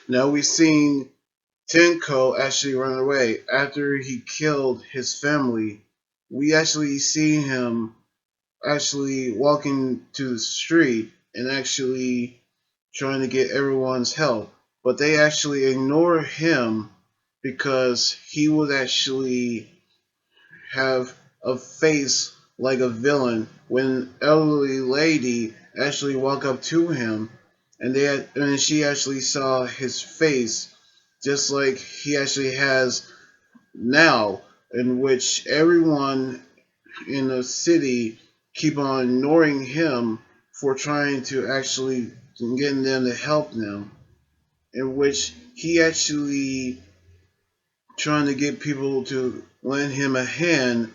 Now we've seen Tenko actually run away after he killed his family. We actually see him actually walking to the street and actually trying to get everyone's help, but they actually ignore him because he would actually have a face like a villain when an elderly lady actually walked up to him and she actually saw his face just like he actually has now, in which everyone in the city keep on ignoring him for trying to actually get them to help them, in which he actually trying to get people to lend him a hand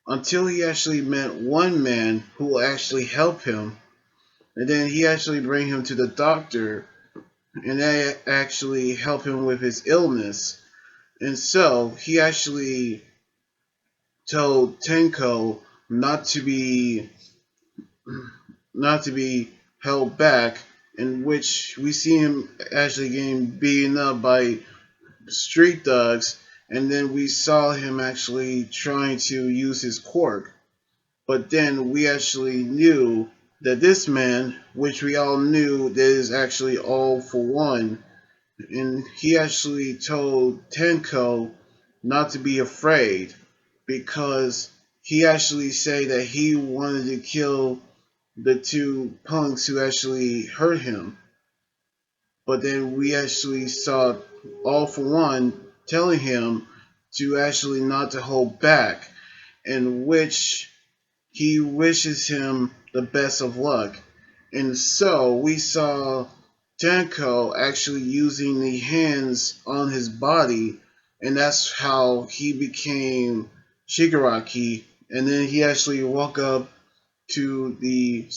until he actually met one man who will actually help him, and then he actually bring him to the doctor, and they actually help him with his illness. And so he actually told Tenko not to be not to be held back, in which we see him actually getting beaten up by street thugs, and then we saw him actually trying to use his quirk. But then we actually knew that this man, which we all knew that is actually all for one, and he actually told Tenko not to be afraid because he actually said that he wanted to kill the two punks who actually hurt him. But then we actually saw All For One telling him to actually not to hold back, in which he wishes him the best of luck. And so we saw Tanko actually using the hands on his body, and that's how he became Shigaraki. And then he actually walked up to the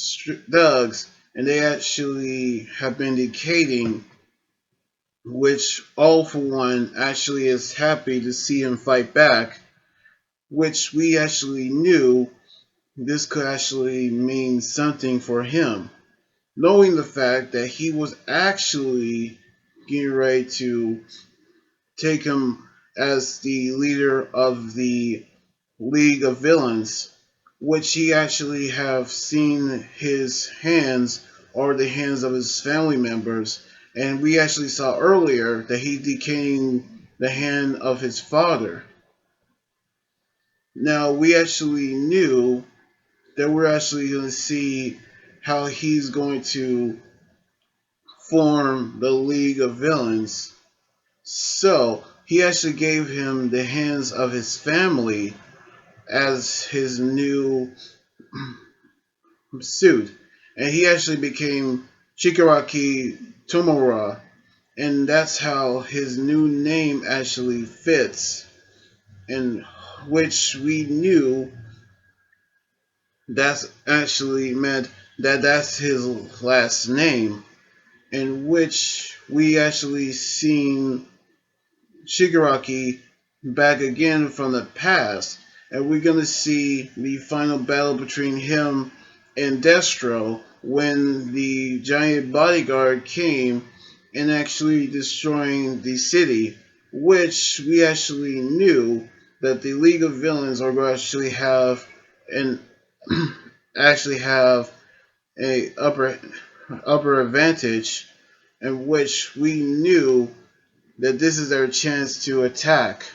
thugs, and they actually have been decaying, which All For One actually is happy to see him fight back, which we actually knew this could actually mean something for him, knowing the fact that he was actually getting ready to take him as the leader of the League of Villains, which he actually have seen his hands or the hands of his family members, and we actually saw earlier that he decaying the hand of his father. Now we actually knew that we're actually going to see how he's going to form the League of Villains. So he actually gave him the hands of his family as his new suit, and he actually became Shigaraki Tomura, and that's how his new name actually fits, in which we knew that's actually meant that that's his last name, in which we actually seen Shigaraki back again from the past, and we're gonna see the final battle between him and Destro when the giant bodyguard came and actually destroying the city, which we actually knew that the League of Villains are going to actually have an actually have a upper advantage, in which we knew that this is their chance to attack.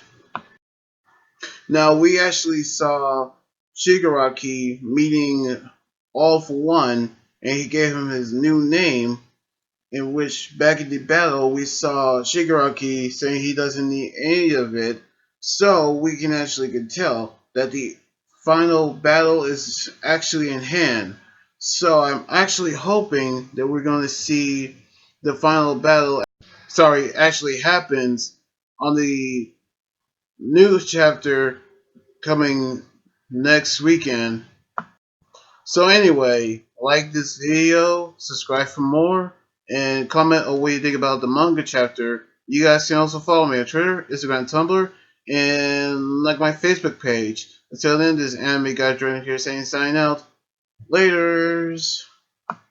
Now we actually saw Shigaraki meeting All For One, and he gave him his new name. In which back in the battle we saw Shigaraki saying he doesn't need any of it, so we can actually can tell that the final battle is actually in hand. So I'm actually hoping that we're going to see the final battle actually happens on the new chapter coming next weekend. So anyway, like this video, subscribe for more, and comment on what you think about the manga chapter. You guys can also follow me on Twitter, Instagram, Tumblr, and like my Facebook page. Until then, this is Anime Guy Jordan here saying sign out. Laters!